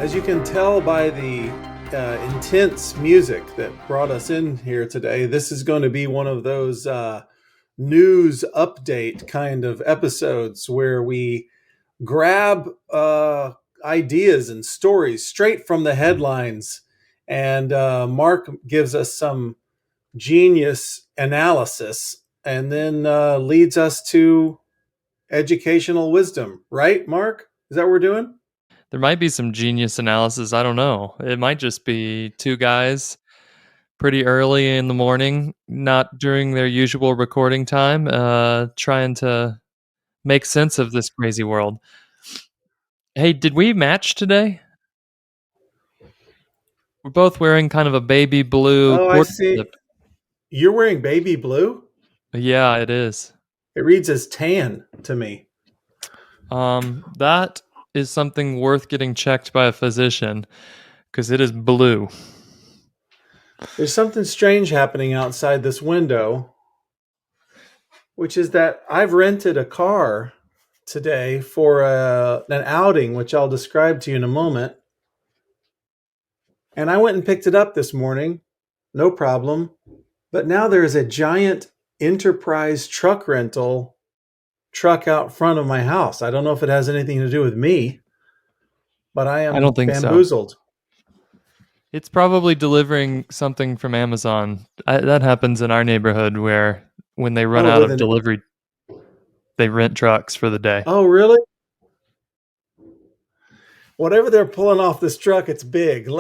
As you can tell by the intense music that brought us in here today, this is going to be one of those news update kind of episodes where we grab ideas and stories straight from the headlines. And Mark gives us some genius analysis and then leads us to educational wisdom. Right, Mark? Is that what we're doing? There might be some genius analysis. I don't know. It might just be two guys pretty early in the morning, not during their usual recording time, trying to make sense of this crazy world. Hey, did we match today? We're both wearing kind of a baby blue Oh, I quarter see. zip. You're wearing baby blue? Yeah, it is. It reads as tan to me. That is something worth getting checked by a physician because it is blue. There's something strange happening outside this window, which is that I've rented a car today for an outing, which I'll describe to you in a moment. And I went and picked it up this morning, no problem. But now there's a giant Enterprise truck rental truck out front of my house. I don't know if it has anything to do with me, but I I am don't think so. bamboozled. It's probably delivering something from Amazon. That happens in our neighborhood where when they run out of delivery, they rent trucks for the day. Oh, really? Whatever they're pulling off this truck, it's big.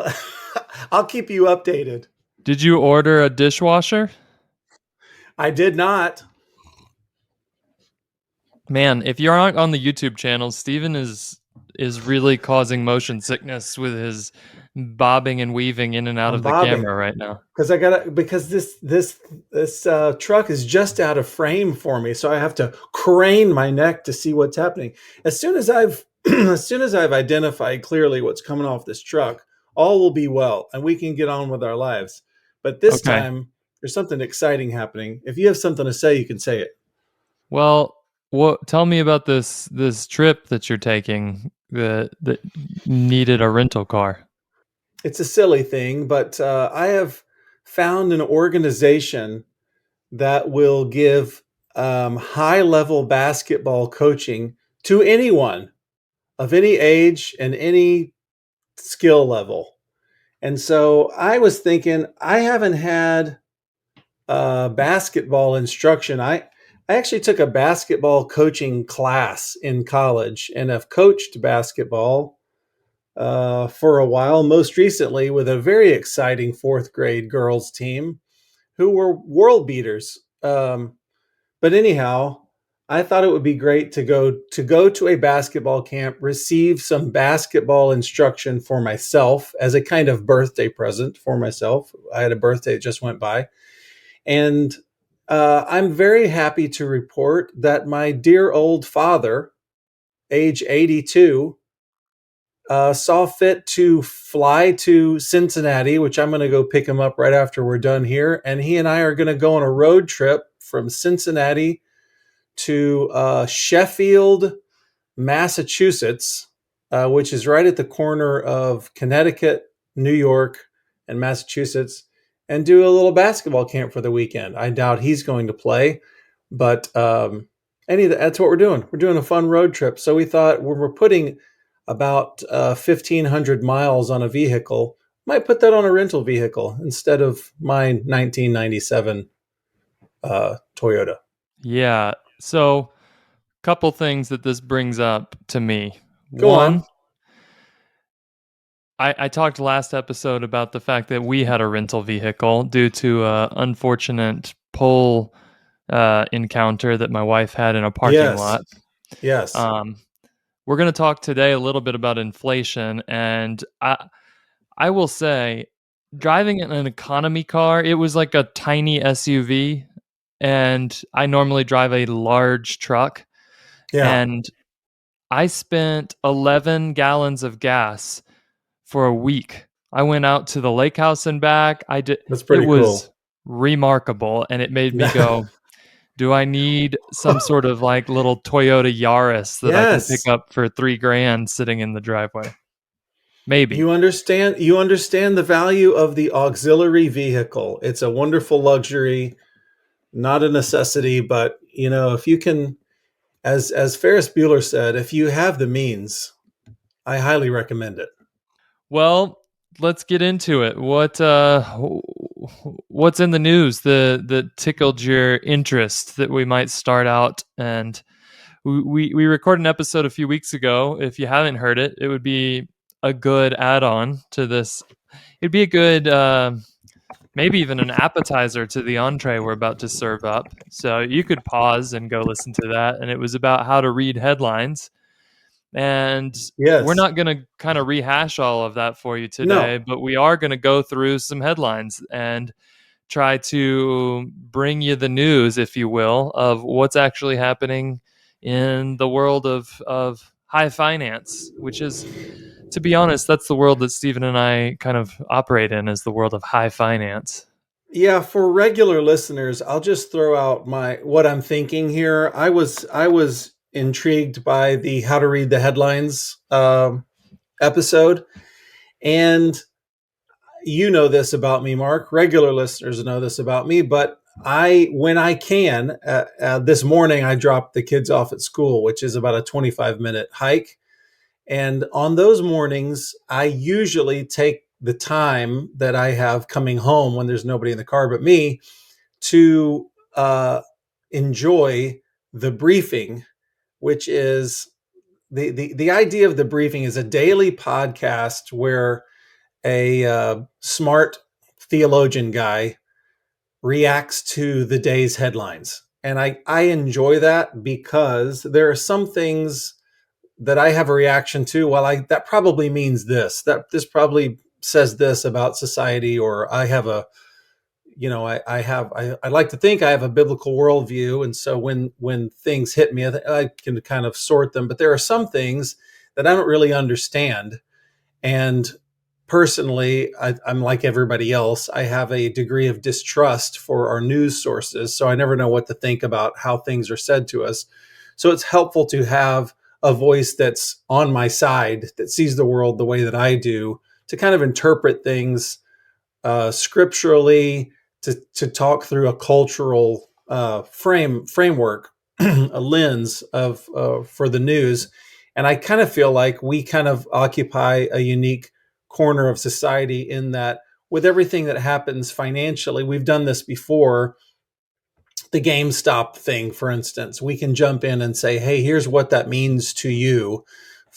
I'll keep you updated. Did you order a dishwasher? I did not. Man, if you're on the YouTube channel, Steven is really causing motion sickness with his bobbing and weaving in and out of the camera right now. Because this truck is just out of frame for me, so I have to crane my neck to see what's happening. As soon as I've identified clearly what's coming off this truck, all will be well, and we can get on with our lives. But this time, there's something exciting happening. If you have something to say, you can say it. Well, tell me about this trip that you're taking that needed a rental car. It's a silly thing, but I have found an organization that will give high-level basketball coaching to anyone of any age and any skill level. And so I was thinking, I haven't had basketball instruction. I actually took a basketball coaching class in college and have coached basketball for a while, most recently with a very exciting fourth grade girls team who were world beaters. But anyhow, I thought it would be great to go to a basketball camp, receive some basketball instruction for myself as a kind of birthday present for myself. I had a birthday that just went by. And I'm very happy to report that my dear old father, age 82, saw fit to fly to Cincinnati, which I'm going to go pick him up right after we're done here. And he and I are going to go on a road trip from Cincinnati to Sheffield, Massachusetts, which is right at the corner of Connecticut, New York, and Massachusetts, and do a little basketball camp for the weekend. I doubt he's going to play, but that's what we're doing. We're doing a fun road trip. So we thought we're putting about 1,500 miles on a vehicle. Might put that on a rental vehicle instead of my 1997 Toyota. Yeah. So, couple things that this brings up to me. Go on. I talked last episode about the fact that we had a rental vehicle due to an unfortunate pole encounter that my wife had in a parking lot. Yes. We're going to talk today a little bit about inflation, and I will say, driving in an economy car, it was like a tiny SUV, and I normally drive a large truck. Yeah. And I spent 11 gallons of gas for a week. I went out to the lake house and back. That's pretty cool. It was remarkable, and it made me go, do I need some sort of like little Toyota Yaris that I can pick up for $3,000 sitting in the driveway? Maybe. You understand the value of the auxiliary vehicle. It's a wonderful luxury, not a necessity, but if you can, as Ferris Bueller said, if you have the means, I highly recommend it. Well, let's get into it. What's in the news that tickled your interest that we might start out? And we recorded an episode a few weeks ago. If you haven't heard it, it would be a good add-on to this. It'd be a good maybe even an appetizer to the entree we're about to serve up. So you could pause and go listen to that. And it was about how to read headlines. And we're Yes. not going to kind of rehash all of that for you today, No. but we are going to go through some headlines and try to bring you the news, if you will, of what's actually happening in the world of high finance, which is, to be honest, that's the world that Stephen and I kind of operate in, is the world of high finance. Yeah, for regular listeners, I'll just throw out my what I'm thinking here. I was intrigued by the How to Read the Headlines episode, and you know this about me, Mark. Regular listeners know this about me, but when I can, this morning I dropped the kids off at school, which is about a 25-minute hike. And on those mornings, I usually take the time that I have coming home when there's nobody in the car but me to enjoy the briefing, which is the idea of the briefing is a daily podcast where a smart theologian guy reacts to the day's headlines. And I enjoy that because there are some things that I have a reaction to. Well, that probably means this, that this probably says this about society, or I have a, I like to think I have a biblical worldview. And so when things hit me, I can kind of sort them, but there are some things that I don't really understand. And personally, I'm like everybody else. I have a degree of distrust for our news sources. So I never know what to think about how things are said to us. So it's helpful to have a voice that's on my side, that sees the world the way that I do, to kind of interpret things scripturally, to talk through a cultural framework, a lens of for the news. And I kind of feel like we kind of occupy a unique corner of society in that, with everything that happens financially, we've done this before. The GameStop thing, for instance, we can jump in and say, hey, here's what that means to you.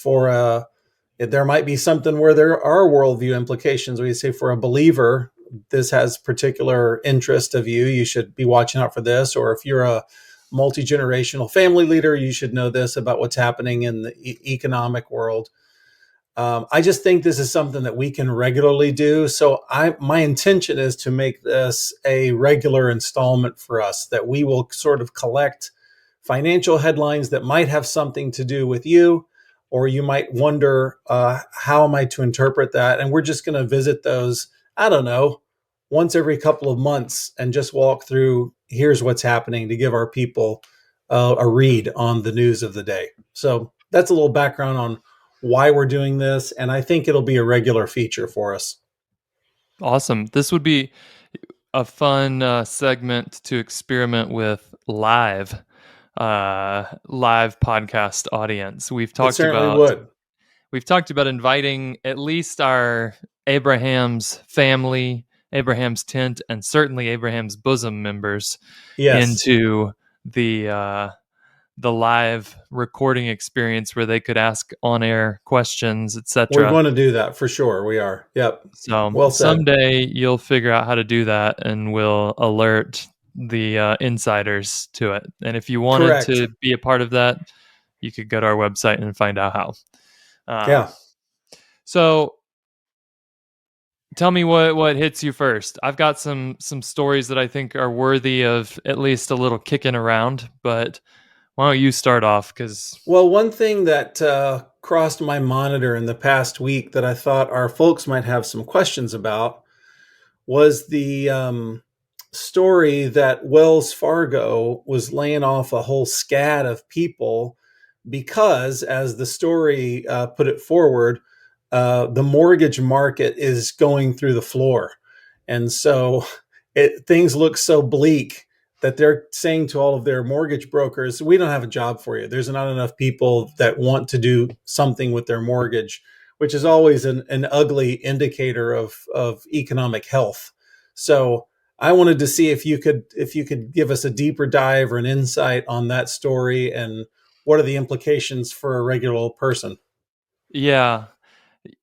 There might be something where there are worldview implications. We say, for a believer, this has particular interest of you. You should be watching out for this. Or if you're a multi-generational family leader, you should know this about what's happening in the economic world. I just think this is something that we can regularly do. So my intention is to make this a regular installment for us, that we will sort of collect financial headlines that might have something to do with you, or you might wonder, how am I to interpret that? And we're just going to visit those, I don't know, once every couple of months, and just walk through, here's what's happening, to give our people a read on the news of the day. So that's a little background on why we're doing this, and I think it'll be a regular feature for us. Awesome. This would be a fun segment to experiment with live podcast audience. It certainly would. We've talked about inviting at least our Abraham's family, Abraham's tent, and certainly Abraham's bosom members Yes, into the live recording experience where they could ask on-air questions, we're etc. going to do that for sure. We are. Yep. So Well said. someday you'll figure out how to do that, and we'll alert the insiders to it. And if you wanted Correct. to be a part of that, you could go to our website and find out how. Yeah. So tell me what hits you first. I've got some stories that I think are worthy of at least a little kicking around, but why don't you start off? Because Well, one thing that crossed my monitor in the past week that I thought our folks might have some questions about was the story that Wells Fargo was laying off a whole scad of people because, as the story put it forward, the mortgage market is going through the floor. And so things look so bleak that they're saying to all of their mortgage brokers, we don't have a job for you. There's not enough people that want to do something with their mortgage, which is always an ugly indicator of economic health. So I wanted to see if you could give us a deeper dive or an insight on that story and what are the implications for a regular person. Yeah.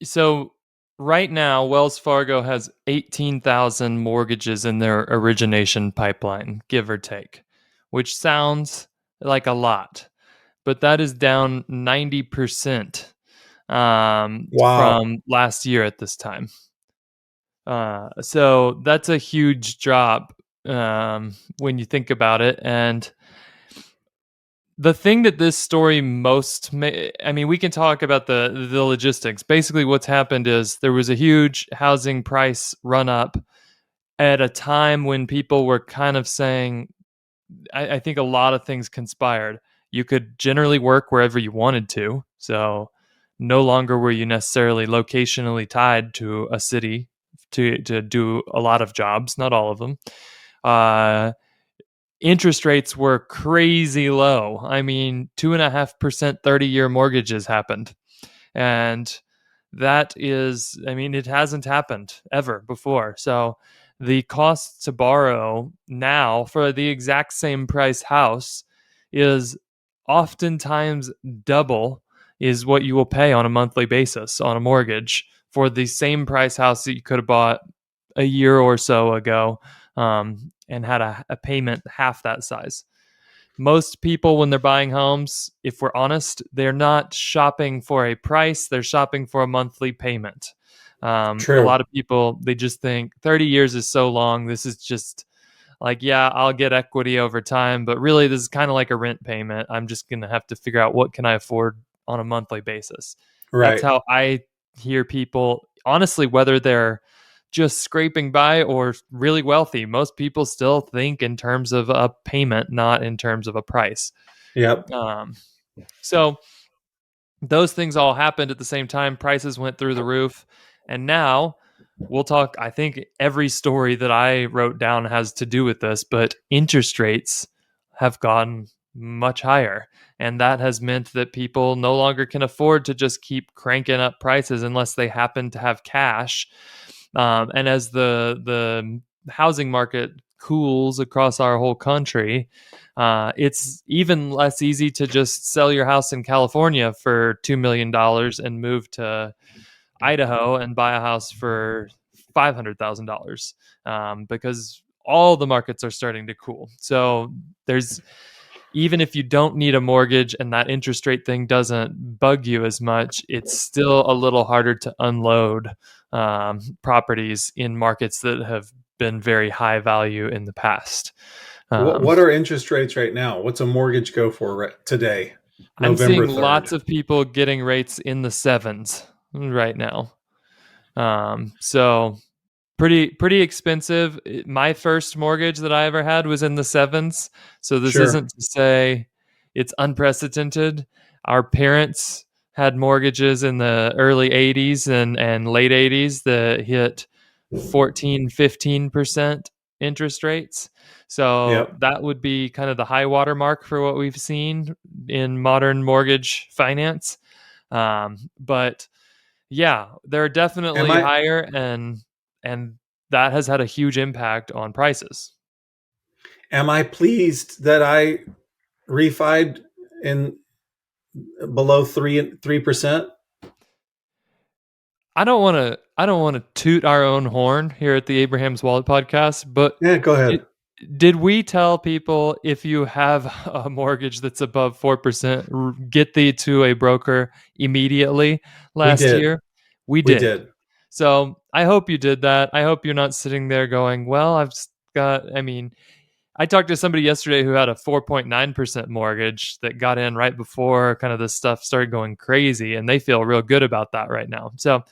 So right now, Wells Fargo has 18,000 mortgages in their origination pipeline, give or take, which sounds like a lot, but that is down 90% Wow. from last year at this time. So that's a huge drop when you think about it. And the thing that this story I mean, we can talk about the logistics. Basically, what's happened is there was a huge housing price run up at a time when people were kind of saying, I think a lot of things conspired. You could generally work wherever you wanted to. So no longer were you necessarily locationally tied to a city to do a lot of jobs, not all of them. Uh, Interest rates were crazy low. I mean, 2.5% 30-year mortgages happened. And that is, I mean, it hasn't happened ever before. So the cost to borrow now for the exact same price house is oftentimes double is what you will pay on a monthly basis on a mortgage for the same price house that you could have bought a year or so ago, and had a payment half that size. Most people, when they're buying homes, if we're honest, they're not shopping for a price, they're shopping for a monthly payment. A True. lot of people, they just think 30 years is so long. This is just like, yeah, I'll get equity over time, but really this is kind of like a rent payment. I'm just going to have to figure out what can I afford on a monthly basis. That's Right. how I hear people, honestly, whether they're just scraping by or really wealthy. Most people still think in terms of a payment, not in terms of a price. Yep. Um, so those things all happened at the same time. Prices went through the roof. And now we'll talk. I think every story that I wrote down has to do with this, but interest rates have gone much higher. And that has meant that people no longer can afford to just keep cranking up prices unless they happen to have cash. And as the housing market cools across our whole country, it's even less easy to just sell your house in California for $2 million and move to Idaho and buy a house for $500,000, because all the markets are starting to cool. So there's, even if you don't need a mortgage and that interest rate thing doesn't bug you as much, it's still a little harder to unload properties in markets that have been very high value in the past. Um, What are interest rates right now? What's a mortgage go for today, I'm November seeing 3rd? lots of people getting rates in the sevens right now. So pretty expensive. My first mortgage that I ever had was in the sevens. So this Sure. isn't to say it's unprecedented. Our parents had mortgages in the early 80s and late 80s that hit 14, 15% interest rates. So Yep. that would be kind of the high water mark for what we've seen in modern mortgage finance. But yeah, they're Am definitely I higher, and that has had a huge impact on prices. am I pleased that I refied in below 3%? I don't want to toot our own horn here at the Abraham's Wallet podcast, but Yeah, go it, ahead. did we tell people if you have a mortgage that's above 4%, get thee to a broker immediately We last did. year? We We did. did. So I hope you did that. I hope you're not sitting there going, well, I mean, I talked to somebody yesterday who had a 4.9% mortgage that got in right before kind of this stuff started going crazy, and they feel real good about that right now. So,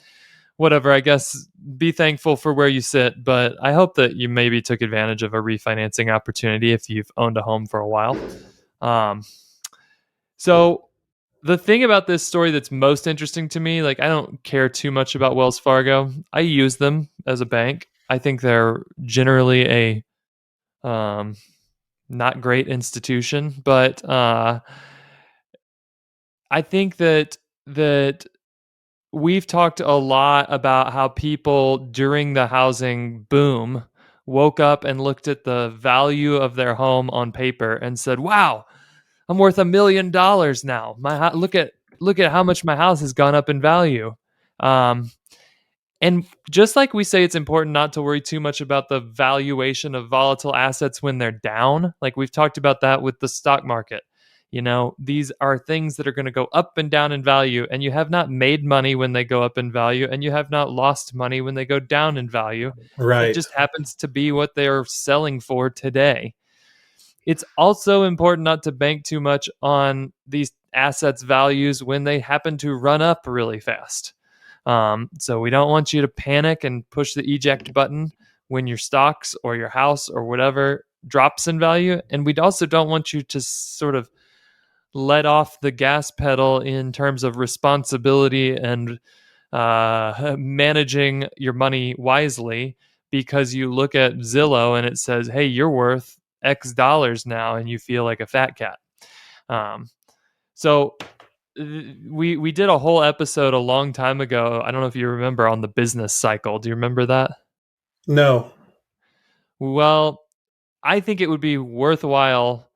whatever, I guess be thankful for where you sit, but I hope that you maybe took advantage of a refinancing opportunity if you've owned a home for a while. Um, so, the thing about this story that's most interesting to me, like I don't care too much about Wells Fargo. I use them as a bank. I think they're generally a not great institution, but I think that we've talked a lot about how people during the housing boom woke up and looked at the value of their home on paper and said, "Wow, I'm worth $1 million now. Look at how much my house has gone up in value." Um, and just like we say, it's important not to worry too much about the valuation of volatile assets when they're down. Like we've talked about that with the stock market. These are things that are going to go up and down in value, and you have not made money when they go up in value, and you have not lost money when they go down in value. It Right. just happens to be what they're selling for today. It's also important not to bank too much on these assets' values when they happen to run up really fast. So we don't want you to panic and push the eject button when your stocks or your house or whatever drops in value. And we also don't want you to sort of let off the gas pedal in terms of responsibility and managing your money wisely because you look at Zillow and it says, hey, you're worth X dollars now, and you feel like a fat cat. Um, so we did a whole episode a long time ago. I don't know if you remember on the business cycle. Do you remember that? No. Well, I think it would be worthwhile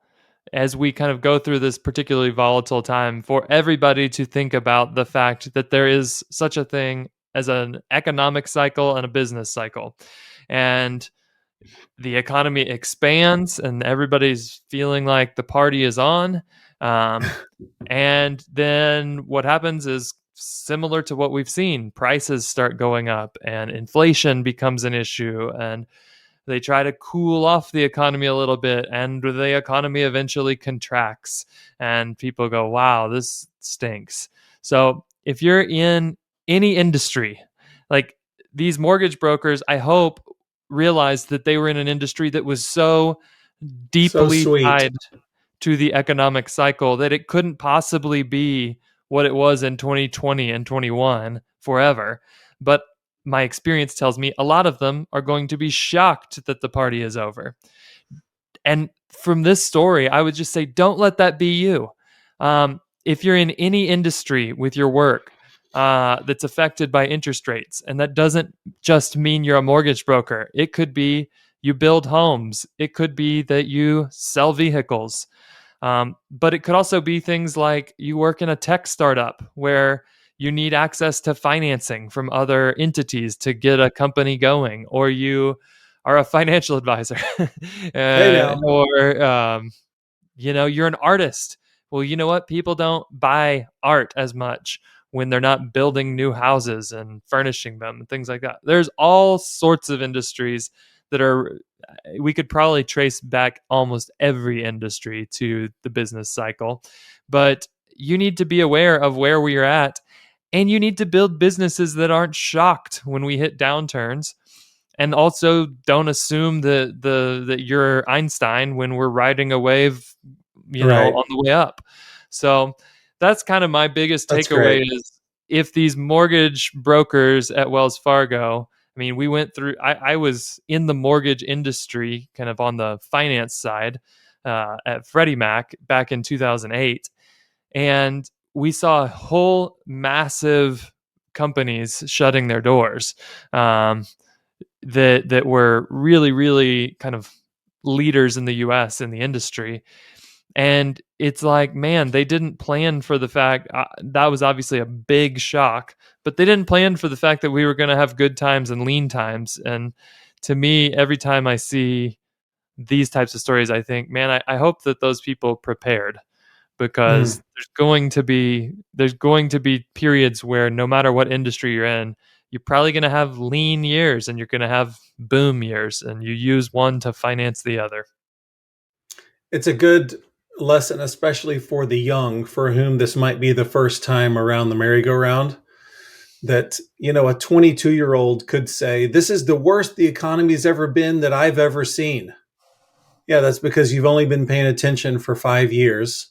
as we kind of go through this particularly volatile time for everybody to think about the fact that there is such a thing as an economic cycle and a business cycle. And the economy expands and everybody's feeling like the party is on. Um, and then what happens is similar to what we've seen. Prices start going up and inflation becomes an issue, and they try to cool off the economy a little bit, and the economy eventually contracts and people go, wow, this stinks. So if you're in any industry, like these mortgage brokers, I hope realized that they were in an industry that was so So deeply sweet. tied to the economic cycle that it couldn't possibly be what it was in 2020 and 21 forever. But my experience tells me a lot of them are going to be shocked that the party is over. And from this story, I would just say, don't let that be you. If you're in any industry with your work that's affected by interest rates, and that doesn't just mean you're a mortgage broker, it could be you build homes, it could be that you sell vehicles. But it could also be things like you work in a tech startup where you need access to financing from other entities to get a company going, or you are a financial advisor, Hey now. or you're an artist. Well, you know what? People don't buy art as much when they're not building new houses and furnishing them and things like that. There's all sorts of industries that are, we could probably trace back almost every industry to the business cycle. But you need to be aware of where we are at, and you need to build businesses that aren't shocked when we hit downturns, and also don't assume that you're Einstein when we're riding a wave, Right. on the way up. So that's kind of my biggest That's takeaway great. is if these mortgage brokers at Wells Fargo, I mean, we went through, I was in the mortgage industry kind of on the finance side at Freddie Mac back in 2008. And we saw a whole massive companies shutting their doors. That were really, really kind of leaders in the US in the industry. And it's like, man, they didn't plan for the fact that was obviously a big shock, but they didn't plan for the fact that we were going to have good times and lean times. And to me, every time I see these types of stories, I think, man, I hope that those people prepared, Mm. because there's going to be periods where no matter what industry you're in, you're probably going to have lean years and you're going to have boom years, and you use one to finance the other. It's a good lesson, especially for the young, for whom this might be the first time around the merry-go-round. That, a 22-year-old could say, this is the worst the economy's ever been that I've ever seen. Yeah, that's because you've only been paying attention for 5 years.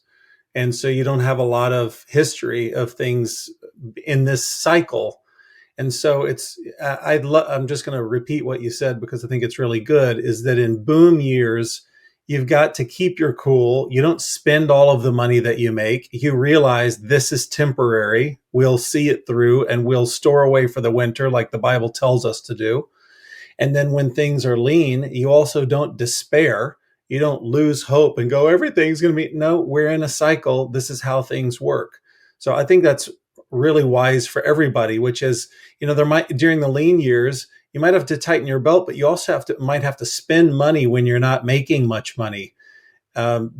And so you don't have a lot of history of things in this cycle. And so I'm just going to repeat what you said because I think it's really good, is that in boom years, you've got to keep your cool. You don't spend all of the money that you make. You realize this is temporary. We'll see it through and we'll store away for the winter like the Bible tells us to do. And then when things are lean, you also don't despair. You don't lose hope and go, everything's going to be. No, we're in a cycle. This is how things work. So I think that's really wise for everybody, which is, there might, during the lean years, you might have to tighten your belt, but you also might have to spend money when you're not making much money,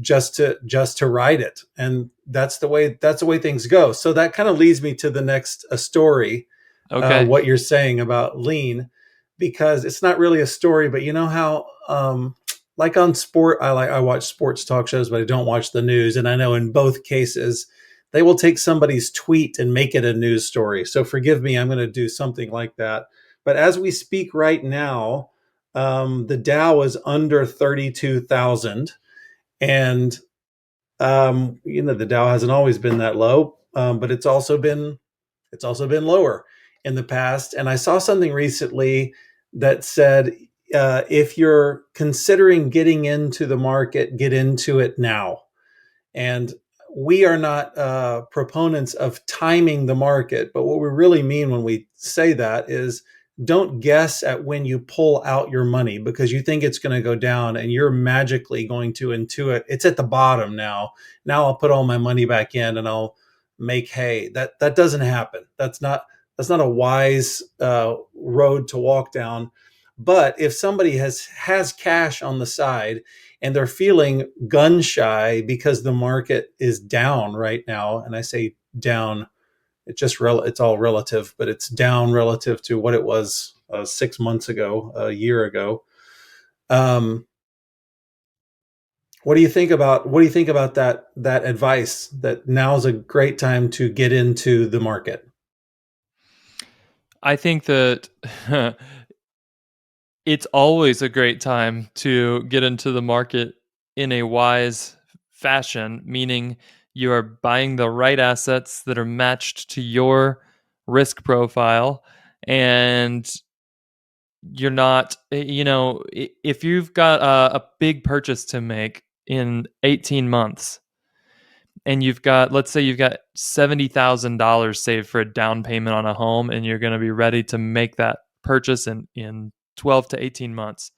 just to ride it. And that's the way things go. So that kind of leads me to the next story, Okay. what you're saying about lean, because it's not really a story, but you know how, like on sport, I watch sports talk shows, but I don't watch the news. And I know in both cases, they will take somebody's tweet and make it a news story. So forgive me, I'm going to do something like that. But as we speak right now, the Dow is under 32,000. And, the Dow hasn't always been that low, but it's also been lower in the past. And I saw something recently that said, if you're considering getting into the market, get into it now. And we are not proponents of timing the market, but what we really mean when we say that is, don't guess at when you pull out your money because you think it's going to go down and you're magically going to intuit it's at the bottom now. Now I'll put all my money back in and I'll make hay. That doesn't happen. That's not a wise road to walk down. But if somebody has cash on the side and they're feeling gun shy because the market is down right now, and I say down, it's all relative, but it's down relative to what it was 6 months ago, a year ago. What do you think about that advice that now's a great time to get into the market? I think that it's always a great time to get into the market in a wise fashion, meaning you are buying the right assets that are matched to your risk profile. And you're not, if you've got a big purchase to make in 18 months, and let's say you've got $70,000 saved for a down payment on a home, and you're going to be ready to make that purchase in 12 to 18 months.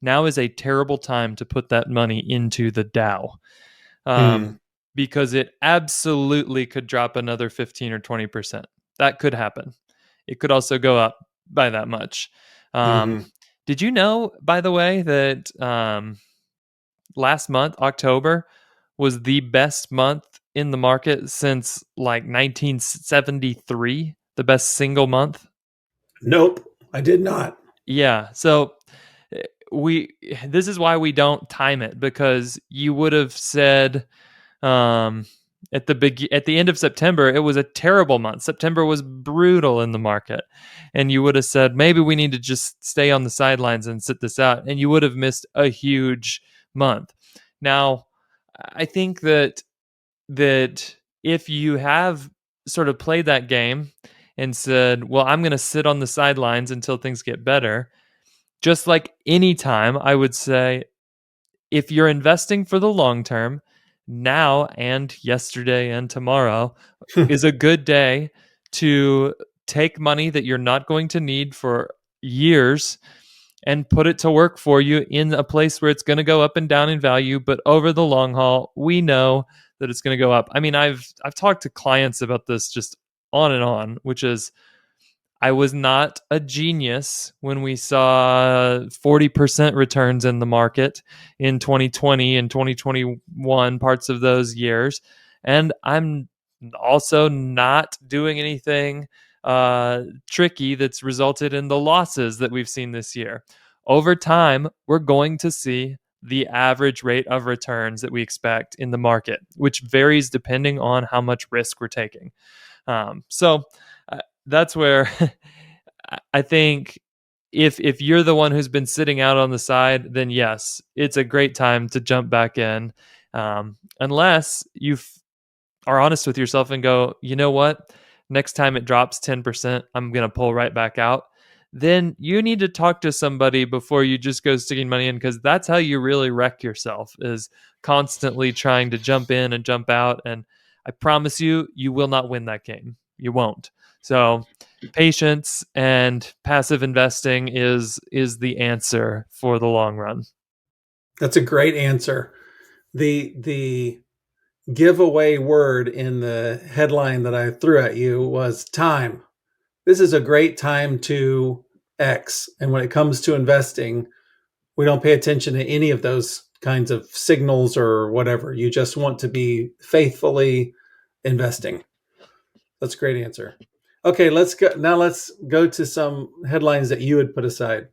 Now is a terrible time to put that money into the Dow, Mm, because it absolutely could drop another 15 or 20%. That could happen. It could also go up by that much. hmm. Did you know, by the way, that last month, October, was the best month in the market since like 1973, the best single month? Nope, I did not. Yeah. So we this is why we don't time it, because you would have said at the end of September it was a terrible month. September was brutal in the market, and you would have said maybe we need to just stay on the sidelines and sit this out, and you would have missed a huge month. Now, I think that if you have sort of played that game and said, well, I'm going to sit on the sidelines until things get better, just like any time, I would say if you're investing for the long term, now and yesterday and tomorrow is a good day to take money that you're not going to need for years and put it to work for you in a place where it's going to go up and down in value, but over the long haul, we know that it's going to go up. I mean, I've talked to clients about this just on and on, which is I was not a genius when we saw 40% returns in the market in 2020 and 2021, parts of those years. And I'm also not doing anything tricky that's resulted in the losses that we've seen this year. Over time, we're going to see the average rate of returns that we expect in the market, which varies depending on how much risk we're taking. So that's where I think if you're the one who's been sitting out on the side, then yes, it's a great time to jump back in, unless are honest with yourself and go, you know what? Next time it drops 10%, I'm going to pull right back out. Then you need to talk to somebody before you just go sticking money in, because that's how you really wreck yourself, is constantly trying to jump in and jump out. And I promise you, you will not win that game. You won't. So patience and passive investing is the answer for the long run. That's a great answer. The giveaway word in the headline that I threw at you was time. This is a great time to X. And when it comes to investing, we don't pay attention to any of those kinds of signals or whatever. You just want to be faithfully investing. That's a great answer. Okay, let's go. Now let's go to some headlines that you had put aside.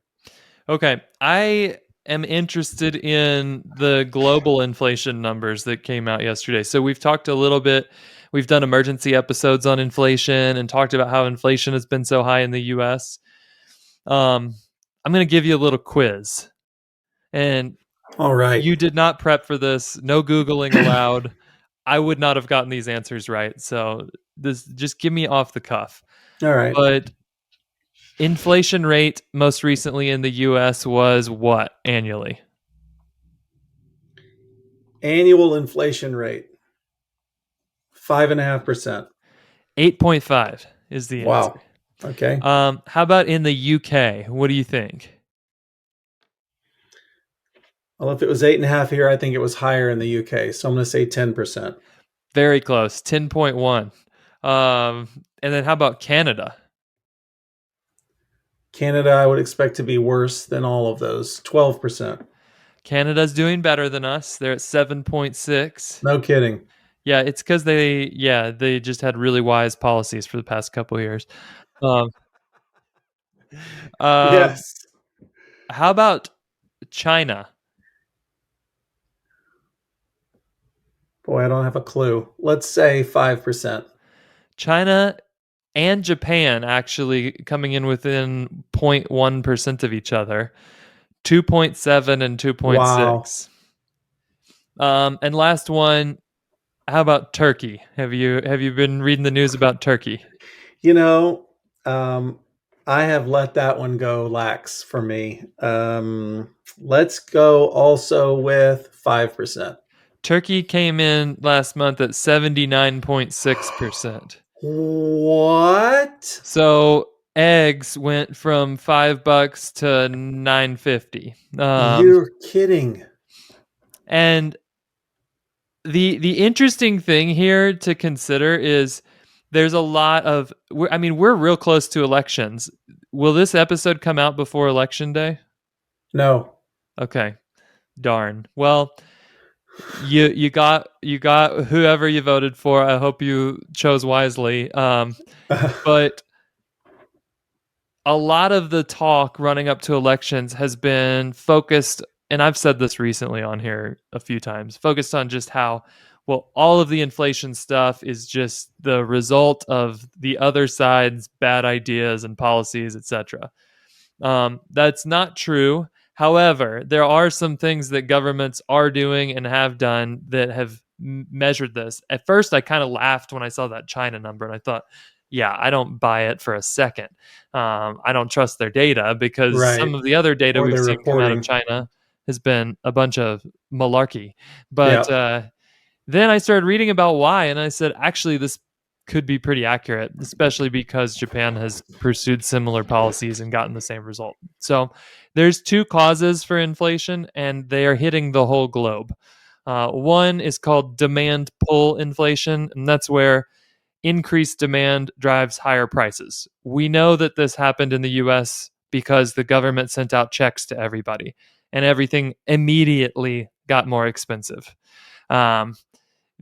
Okay, I am interested in the global inflation numbers that came out yesterday. So we've talked a little bit, we've done emergency episodes on inflation and talked about how inflation has been so high in the US. I'm going to give you a little quiz. And All right. you did not prep for this, no Googling allowed. I would not have gotten these answers right. So this, just give me off the cuff. All right. But inflation rate most recently in the US was what annually? Annual inflation rate 5.5%. 8.5 is the answer. Wow. Okay. How about in the UK? What do you think? Well, if it was 8.5 here, I think it was higher in the UK. So I'm going to say 10%. Very close, 10.1. And then how about Canada? Canada, I would expect to be worse than all of those. 12%. Canada's doing better than us. They're at 7.6. No kidding. Yeah, it's because they just had really wise policies for the past couple of years. Um, um, Yes. how about China? Boy, I don't have a clue. Let's say 5%. China and Japan actually coming in within 0.1% of each other, 2.7 and Wow. 2.6. And last one, how about Turkey? Have you been reading the news about Turkey? You know, um, I have let that one go lax for me. Let's go also with 5%. Turkey came in last month at 79.6%. What? So eggs went from $5 to 9.50. You're kidding. And the interesting thing here to consider is there's a lot of we're real close to elections. Will this episode come out before election day? No. Okay. Darn. Well, you got whoever you voted for. I hope you chose wisely. But a lot of the talk running up to elections has been focused, and I've said this recently on here a few times, focused on just how, well, all of the inflation stuff is just the result of the other side's bad ideas and policies, etc. That's not true. However, there are some things that governments are doing and have done that have measured this. At first, I kind of laughed when I saw that China number, and I thought, yeah, I don't buy it for a second. I don't trust their data, because some Right. of the other data Or we've they're seen come out of reporting. China has been a bunch of malarkey. But Yeah. then I started reading about why, and I said, actually, this could be pretty accurate, especially because Japan has pursued similar policies and gotten the same result. So there's two causes for inflation, and they are hitting the whole globe. One is called demand pull inflation, and that's where increased demand drives higher prices. We know that this happened in the US because the government sent out checks to everybody, and everything immediately got more expensive. Um,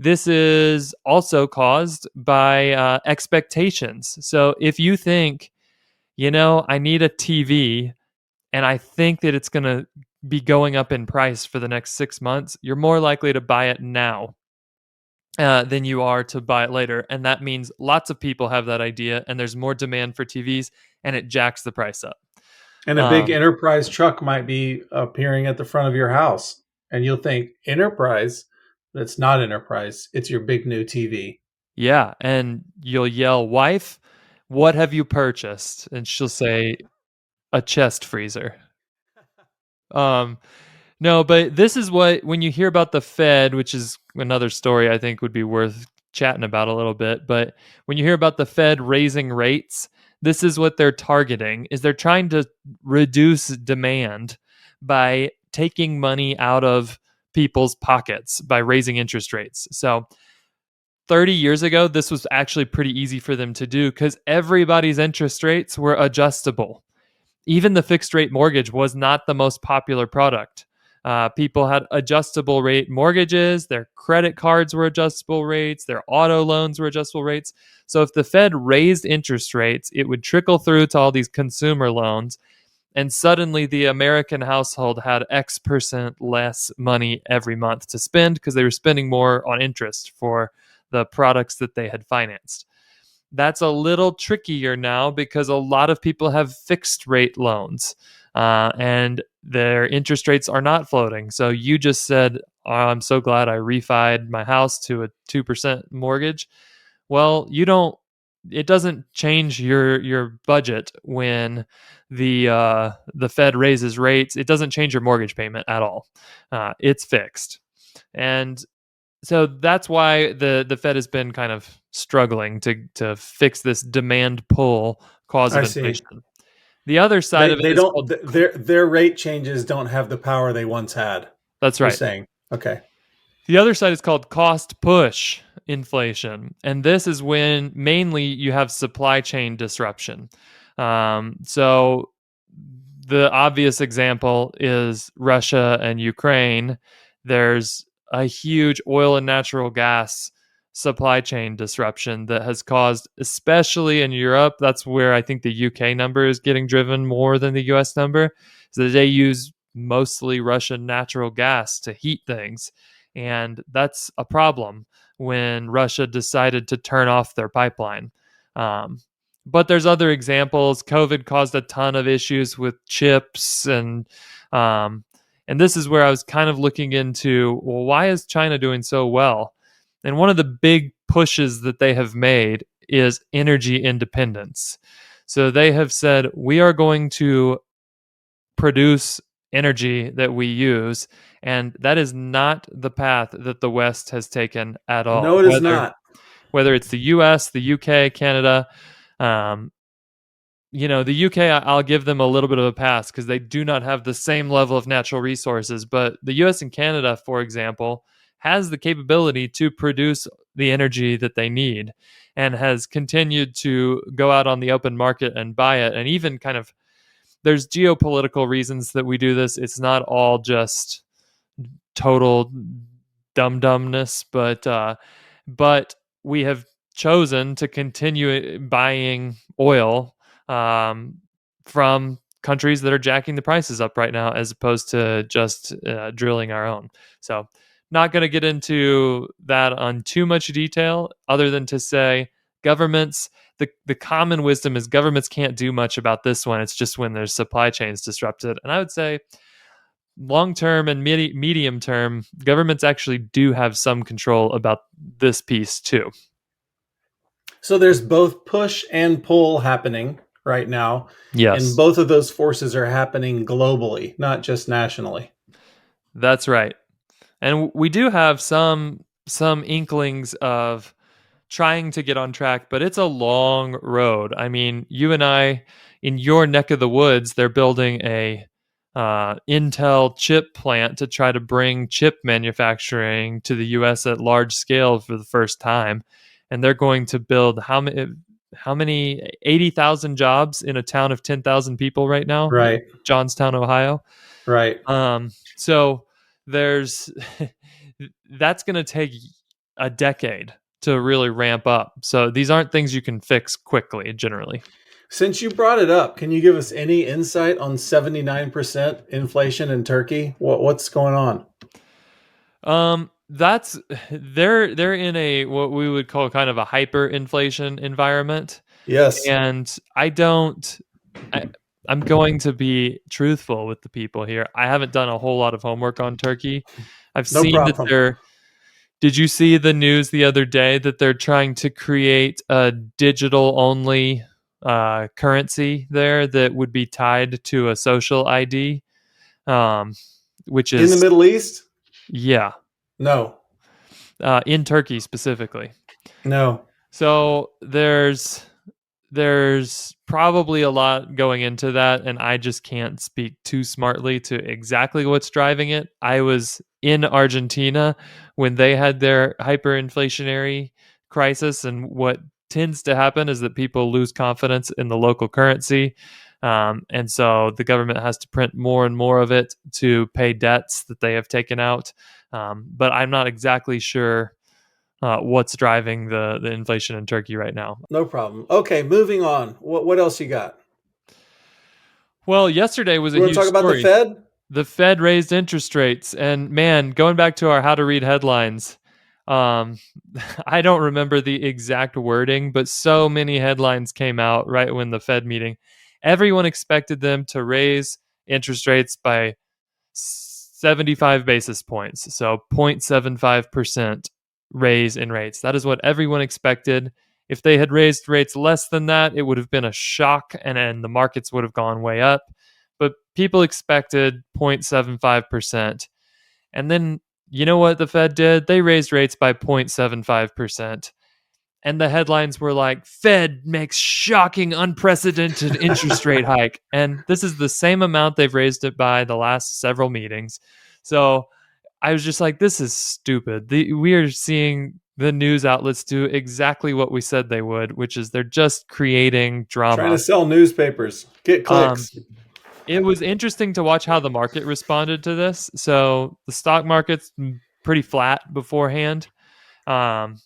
this is also caused by expectations. So if you think, I need a TV and I think that it's going to be going up in price for the next 6 months, you're more likely to buy it now than you are to buy it later. And that means lots of people have that idea, and there's more demand for TVs, and it jacks the price up. And a big Um, enterprise truck might be appearing at the front of your house. And you'll think, enterprise? But it's not enterprise. It's your big new TV. Yeah, and you'll yell, "Wife, what have you purchased?" And she'll say, "A chest freezer." Um, no, but this is what when you hear about the Fed, which is another story I think would be worth chatting about a little bit, but when you hear about the Fed raising rates, this is what they're targeting is they're trying to reduce demand by taking money out of people's pockets by raising interest rates. So 30 years ago, this was actually pretty easy for them to do because everybody's interest rates were adjustable. Even the fixed rate mortgage was not the most popular product. People had adjustable rate mortgages, their credit cards were adjustable rates, their auto loans were adjustable rates. So if the Fed raised interest rates, it would trickle through to all these consumer loans. And suddenly the American household had X% less money every month to spend because they were spending more on interest for the products that they had financed. That's a little trickier now because a lot of people have fixed rate loans and their interest rates are not floating. So you just said, oh, I'm so glad I refied my house to a 2% mortgage. Well, it doesn't change your budget when the Fed raises rates. It doesn't change your mortgage payment at all. It's fixed. And so that's why the Fed has been kind of struggling to fix this demand pull cause I of see. inflation. The other side of it They is don't called their rate changes don't have the power they once had. that's You're right. saying. Okay. The other side is called cost push inflation, and this is when mainly you have supply chain disruption. So the obvious example is Russia and Ukraine. There's a huge oil and natural gas supply chain disruption that has caused, especially in Europe, that's where I think the UK number is getting driven more than the US number. So they use mostly Russian natural gas to heat things. And that's a problem when Russia decided to turn off their pipeline. Um, but there's other examples. COVID caused a ton of issues with chips um, and this is where I was kind of looking into, well, why is China doing so well? And one of the big pushes that they have made is energy independence. So they have said, we are going to produce energy that we use. And that is not the path that the West has taken at No, all, it is not. whether it's the US, the UK, Canada. Um, the UK, I'll give them a little bit of a pass because they do not have the same level of natural resources. But the US and Canada, for example, has the capability to produce the energy that they need and has continued to go out on the open market and buy it. And even kind of there's geopolitical reasons that we do this. It's not all just total dumbness, but we have chosen to continue buying oil um, from countries that are jacking the prices up right now, as opposed to just drilling our own. So, not going to get into that on too much detail, other than to say governments. The common wisdom is governments can't do much about this one. It's just when there's supply chains disrupted. And I would say long term and medium term, governments actually do have some control about this piece too. So there's both push and pull happening right now, and Yes, both of those forces are happening globally, not just nationally. that's right. And we do have some inklings of trying to get on track, but it's a long road. I mean, you and I, in your neck of the woods, they're building a Intel chip plant to try to bring chip manufacturing to the U.S. at large scale for the first time, and they're going to build how many 80,000 jobs in a town of 10,000 people right now, Right. Johnstown, Ohio. Right. So there's that's going to take a decade to really ramp up. So these aren't things you can fix quickly generally. Since you brought it up, can you give us any insight on 79% inflation in Turkey? What's going on? That's they're in a what we would call kind of a hyperinflation environment. Yes. And I, I'm going to be truthful with the people here. I haven't done a whole lot of homework on Turkey. I've No seen that problem. they're Did you see the news the other day that they're trying to create a digital only currency there that would be tied to a social ID? Um, which In the is, Middle East? yeah, No, in Turkey specifically. no. So there's probably a lot going into that, and I just can't speak too smartly to exactly what's driving it. I was in Argentina when they had their hyperinflationary crisis, and what tends to happen is that people lose confidence in the local currency. And so the government has to print more and more of it to pay debts that they have taken out. But I'm not exactly sure what's driving the inflation in Turkey right now. No problem. Okay, moving on. What else you got? Well, yesterday was a You want to huge talk about the story. Fed? The Fed raised interest rates, and man, going back to our how to read headlines, um, I don't remember the exact wording, but so many headlines came out right when the Fed meeting. Everyone expected them to raise interest rates by 75 basis points, so 0.75% raise in rates. That is what everyone expected. If they had raised rates less than that, it would have been a shock, and the markets would have gone way up. But people expected 0.75%. And then, you know what the Fed did? They raised rates by 0.75%. And the headlines were like, Fed makes shocking, unprecedented interest rate hike. And this is the same amount they've raised it by the last several meetings. So I was just like, this is stupid. We are seeing the news outlets do exactly what we said they would, which is they're just creating Trying to drama. sell newspapers, get Um, clicks. it was interesting to watch how the market responded to this. So the stock market's pretty flat beforehand. Um,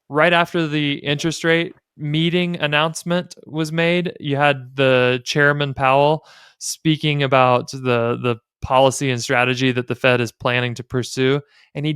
right after the interest rate meeting announcement was made, you had the chairman Powell speaking about the policy and strategy that the Fed is planning to pursue, and he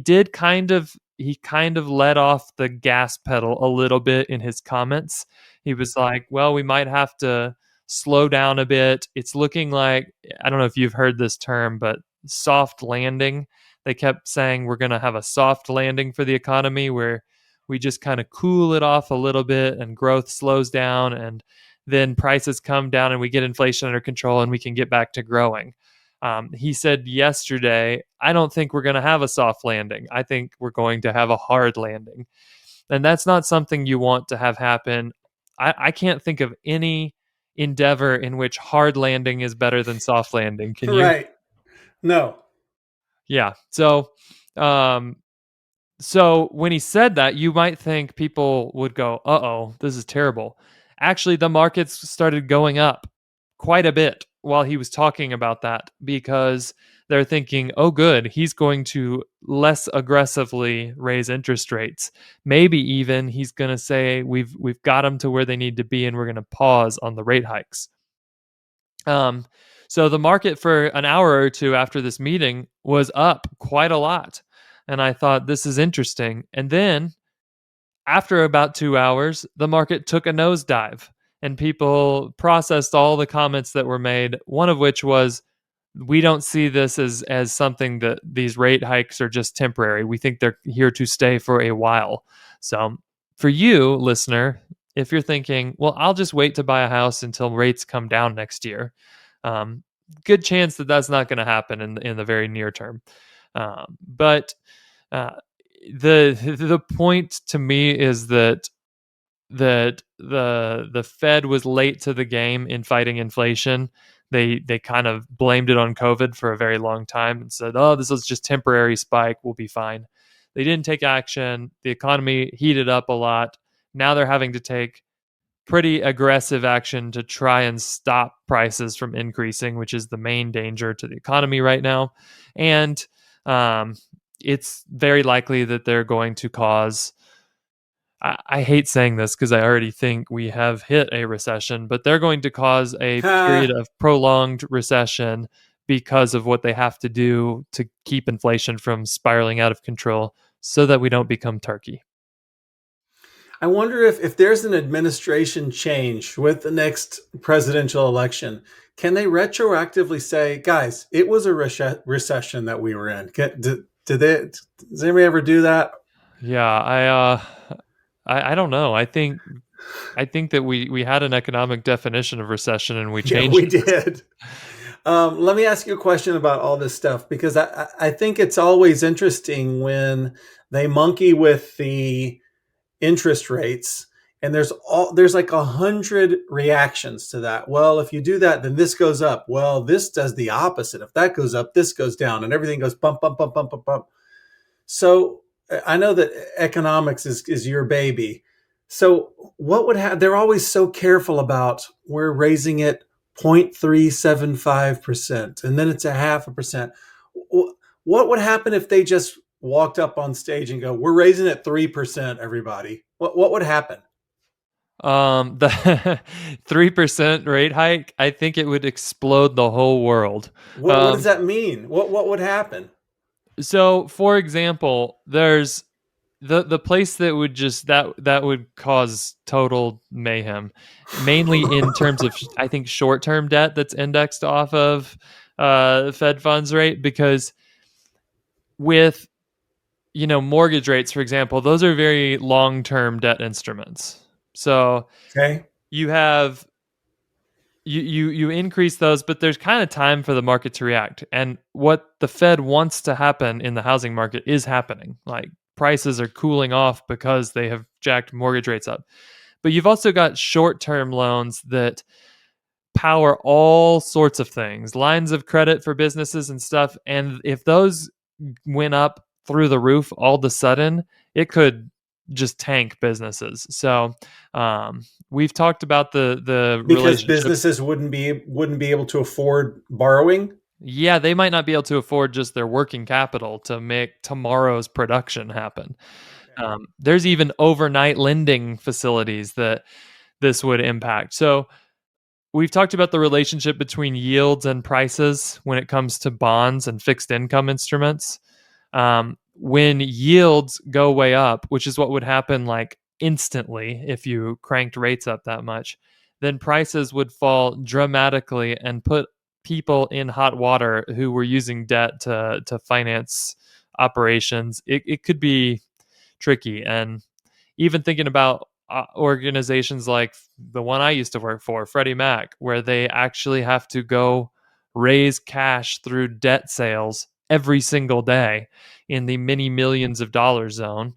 kind of let off the gas pedal a little bit in his comments. He was like, "Well, we might have to slow down a bit. It's looking like, I don't know if you've heard this term, but soft landing." They kept saying we're going to have a soft landing for the economy where we just kind of cool it off a little bit and growth slows down, and then prices come down and we get inflation under control and we can get back to growing. He said yesterday, I don't think we're going to have a soft landing. I think we're going to have a hard landing. And that's not something you want to have happen. I can't think of any endeavor in which hard landing is better than soft landing. Can you? Right. No. Yeah. Um, so when he said that, you might think people would go, "Uh-oh, this is terrible." Actually, the markets started going up quite a bit while he was talking about that because they're thinking, "Oh good, he's going to less aggressively raise interest rates. Maybe even he's going to say we've got them to where they need to be and we're going to pause on the rate hikes." Um, so the market for an hour or two after this meeting was up quite a lot. And I thought, this is interesting. And then after about 2 hours, the market took a nosedive and people processed all the comments that were made, one of which was, we don't see this as something that these rate hikes are just temporary. We think they're here to stay for a while. So for you, listener, if you're thinking, well, I'll just wait to buy a house until rates come down next year, um, good chance that that's not going to happen in the very near term. But uh, the point to me is that the Fed was late to the game in fighting inflation. They kind of blamed it on COVID for a very long time and said, "Oh, this was just temporary spike. We'll be fine." They didn't take action. The economy heated up a lot. Now they're having to take pretty aggressive action to try and stop prices from increasing, which is the main danger to the economy right now. And um, it's very likely that they're going to cause, I hate saying this because I already think we have hit a recession, but they're going to cause a period Ha. of prolonged recession because of what they have to do to keep inflation from spiraling out of control so that we don't become Turkey. I wonder if there's an administration change with the next presidential election, can they retroactively say, guys, it was a recession that we were in? Did they, does anybody ever do that? Yeah, I don't know. I think that we had an economic definition of recession and we Yeah, changed we it. did. Let me ask you a question about all this stuff because I think it's always interesting when they monkey with the interest rates and there's like 100 reactions to that. Well, if you do that, then this goes up. Well, this does the opposite. If that goes up, this goes down, and everything goes bump, bump, bump, bump, bump, bump. So I know that economics is your baby. So what would happen? They're always so careful about we're raising it 0.375%, and then it's a half a percent. What would happen if they just walked up on stage and go, "We're raising it 3%, everybody"? What would happen? The 3% rate hike, I think it would explode the whole world. What does that mean? What would happen? So, for example, there's the place that would just that would cause total mayhem, mainly in terms of I think short term debt that's indexed off of Fed funds rate because with mortgage rates, for example, those are very long term debt instruments. So Okay. you have you increase those, but there's kind of time for the market to react. And what the Fed wants to happen in the housing market is happening. Like prices are cooling off because they have jacked mortgage rates up. But you've also got short-term loans that power all sorts of things, lines of credit for businesses and stuff. And if those went up through the roof all of a sudden, it could just tank businesses. So we've talked about the Because relationship. businesses wouldn't be able to afford borrowing. Yeah, they might not be able to afford just their working capital to make tomorrow's production happen. Okay. There's even overnight lending facilities that this would impact. So we've talked about the relationship between yields and prices when it comes to bonds and fixed income instruments. When yields go way up, which is what would happen like instantly if you cranked rates up that much, then prices would fall dramatically and put people in hot water who were using debt to finance operations. It could be tricky. And even thinking about organizations like the one I used to work for, Freddie Mac, where they actually have to go raise cash through debt sales every single day in the many millions of dollars zone.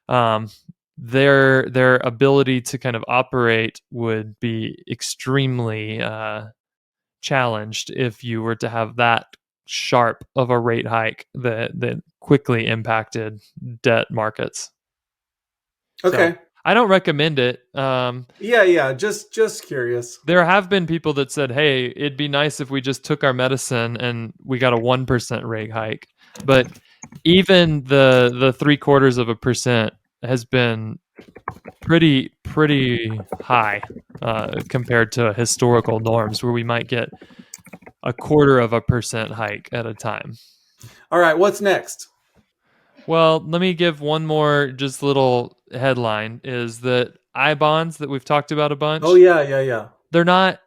Wow. Um, their ability to kind of operate would be extremely challenged if you were to have that sharp of a rate hike that quickly impacted debt markets. So Okay. I don't recommend it. Yeah, yeah. Just curious. There have been people that said, "Hey, it'd be nice if we just took our medicine and we got a 1% rate hike." But even the 0.75% has been pretty high compared to historical norms, where we might get 0.25% hike at a time. All right. What's next? Well, let me give one more just little headline is that iBonds that we've talked about a Oh bunch, yeah, yeah, yeah. they're not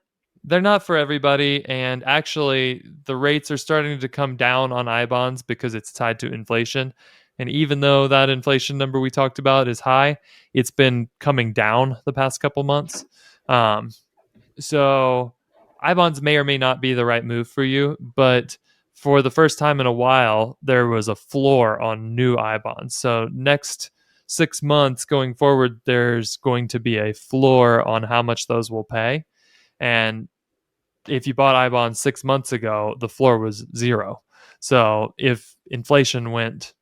they're not for everybody, and actually the rates are starting to come down on iBonds because it's tied to inflation. And even though that inflation number we talked about is high, it's been coming down the past couple months. Um, so iBonds may or may not be the right move for you, but for the first time in a while, there was a floor on new iBonds. So next 6 months going forward, there's going to be a floor on how much those will pay. And if you bought iBonds 6 months ago, the floor was zero. So if inflation went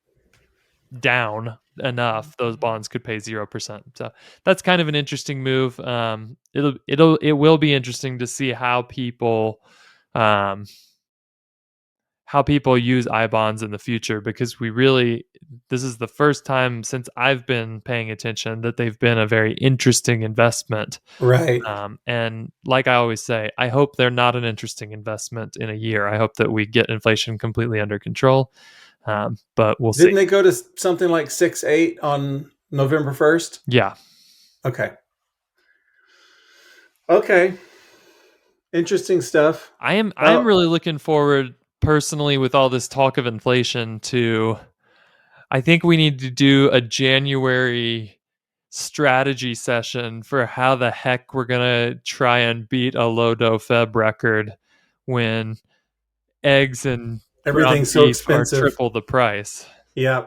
down enough, those bonds could pay 0%. So that's kind of an interesting move. It will be interesting to see um, how people use iBonds in the future because this is the first time since I've been paying attention that they've been a very interesting investment. Right. And like I always say, I hope they're not an interesting investment in a year. I hope that we get inflation completely under control. But we'll see. Didn't they go to something like 6.8 on November 1st? Yeah. Okay. Okay. Interesting stuff. I'm Oh, really looking forward personally with all this talk of inflation to I think we need to do a January strategy session for how the heck we're gonna try and beat a low dough feb record when eggs and ground Everything's so beef are expensive. triple the price. Yeah.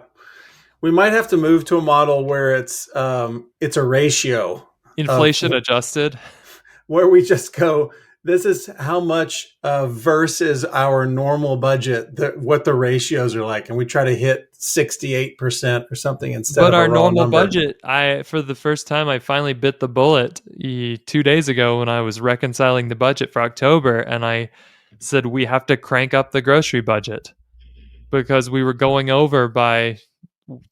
We might have to move to a model where it's a ratio of Inflation adjusted. where we just go, this is how much versus our normal budget, what the ratios are like. And we try to hit 68% or something instead But of a our raw normal number. budget, for the first time, I finally bit the bullet 2 days ago when I was reconciling the budget for October, and I said we have to crank up the grocery budget because we were going over by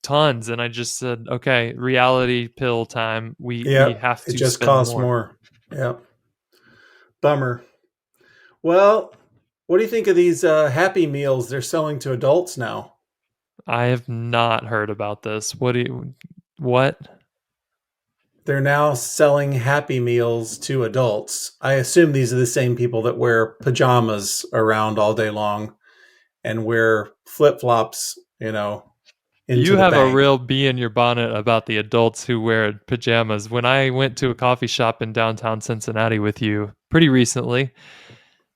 tons. And I just said, okay, reality pill time. We Yep. have It to just spend costs more. more. Yep. Bummer. Well, what do you think of these Happy Meals they're selling to adults now? I have not heard about this. What? They're now selling Happy Meals to adults. I assume these are the same people that wear pajamas around all day long and wear flip flops, into You the have a bank. real bee in your bonnet about the adults who wear pajamas. When I went to a coffee shop in downtown Cincinnati with you pretty recently,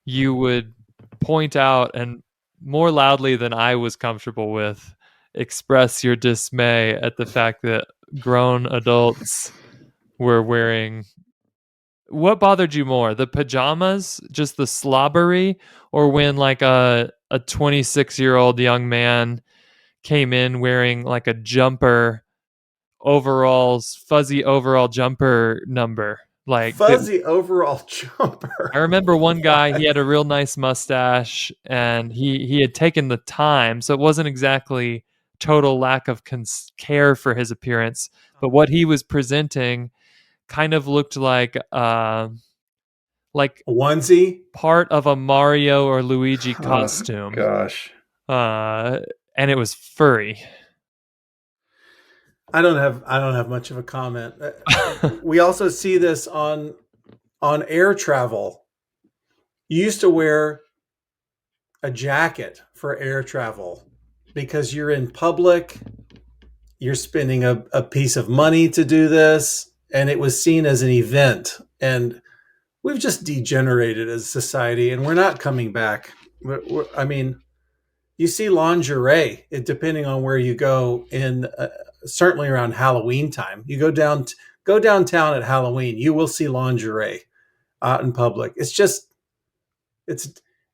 you would point out and more loudly than I was comfortable with express your dismay at the fact that grown adults were wearing. What bothered you more, the pajamas, just the slobbery, or when like a 26-year-old young man came in wearing like a jumper, overalls, fuzzy overall jumper number. Fuzzy overall I jumper. remember one guy, he What? had a real nice mustache and he had taken the time, so it wasn't exactly total lack of care for his appearance, but what he was presenting kind of looked like A onesie? part of a Mario or Luigi Oh costume. gosh. Uh and it was furry. I don't have much of a comment. We also see this on air travel. You used to wear a jacket for air travel because you're in public, you're spending a piece of money to do this, and it was seen as an event. And we've just degenerated as a society, and we're not coming back. I mean, you see lingerie, depending on where you go, in certainly around Halloween time. You go downtown at Halloween, you will see lingerie out in public. It's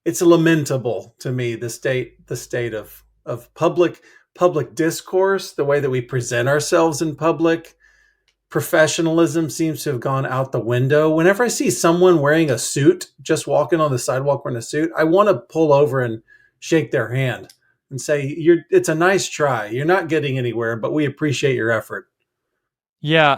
it's lamentable to me, the state of public discourse, the way that we present ourselves in public. Professionalism seems to have gone out the window. Whenever I see someone wearing a suit, just walking on the sidewalk wearing a suit, I want to pull over and shake their hand and say, it's a nice try. You're not getting anywhere, but we appreciate your effort. Yeah,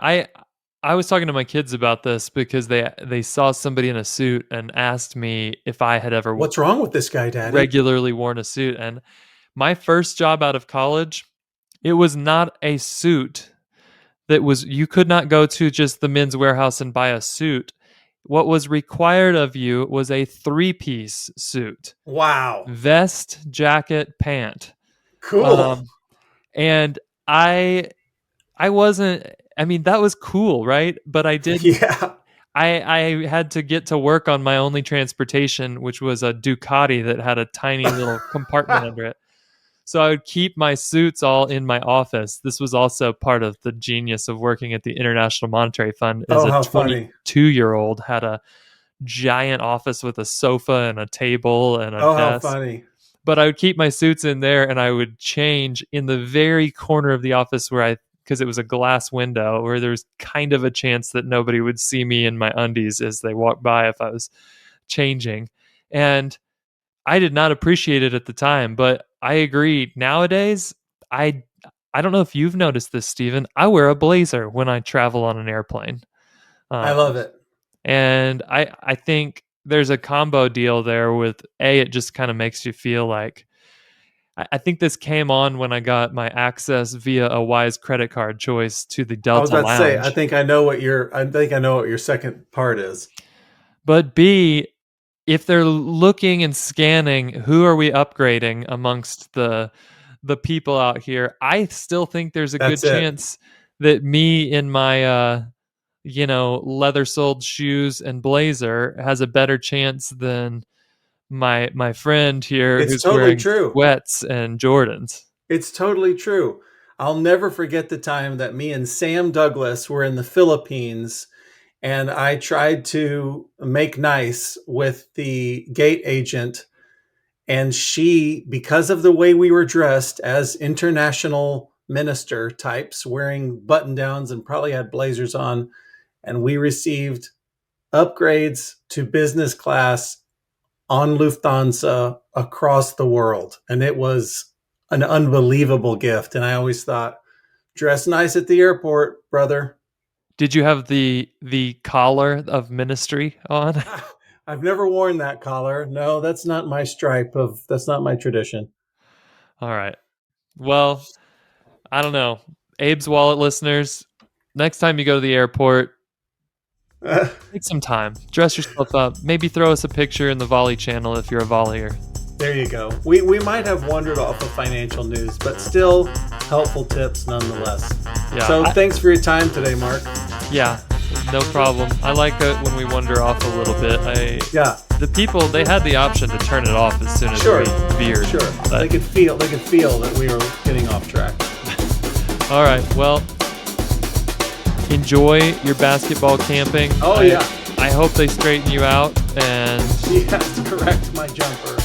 I was talking to my kids about this because they saw somebody in a suit and asked me if I had ever What's wrong with this guy, Daddy? regularly worn a suit. And my first job out of college, it was not a suit that was, you could not go to just the Men's Warehouse and buy a suit. What was required of you was a three-piece suit: Wow. vest, jacket, pant. Cool. Um, and I wasn't. I mean, that was cool, right? But I didn't. Yeah. I had to get to work on my only transportation, which was a Ducati that had a tiny little compartment under it. So I would keep my suits all in my office. This was also part of the genius of working at the International Monetary Fund. As Oh, a how funny. 22-year-old, had a giant office with a sofa and a table and a Oh, how desk. funny. But I would keep my suits in there, and I would change in the very corner of the office because it was a glass window where there was kind of a chance that nobody would see me in my undies as they walked by if I was changing. And I did not appreciate it at the time, but I agree. Nowadays, I I don't know if you've noticed this, Steven. I wear a blazer when I travel on an airplane. I Um, love it. and I think there's a combo deal there with it just kind of makes you feel like, I think this came on when I got my access via a Wise credit card choice to the I was Delta about to say, Lounge. I think I know what your second part is. But B, if they're looking and scanning, who are we upgrading amongst the people out here. I still think there's a good That's it. chance that me in my leather soled shoes and blazer has a better chance than my friend here It's who's totally wearing true. sweats and Jordans. It's totally true. I'll never forget the time that me and Sam Douglas were in the Philippines, and I tried to make nice with the gate agent. And she, because of the way we were dressed as international minister types, wearing button downs and probably had blazers on, and we received upgrades to business class on Lufthansa across the world. And it was an unbelievable gift. And I always thought, dress nice at the airport, brother. Did you have the collar of ministry on? I've never worn that collar. No, that's not my that's not my tradition. All right. Well, I don't know. Abe's Wallet listeners, next time you go to the airport, take some time. Dress yourself up. Maybe throw us a picture in the volley channel if you're a volleyer. There you go. We might have wandered off of financial news, but still helpful tips nonetheless. Yeah. So thanks for your time today, Mark. Yeah, no problem. I like it when we wander off a little bit. The people, they had the option to turn it off as soon as we veered. Sure. They could feel that we were getting off track. All right. Well, enjoy your basketball camping. Oh, yeah. I hope they straighten you out and Yes, correct my jumper.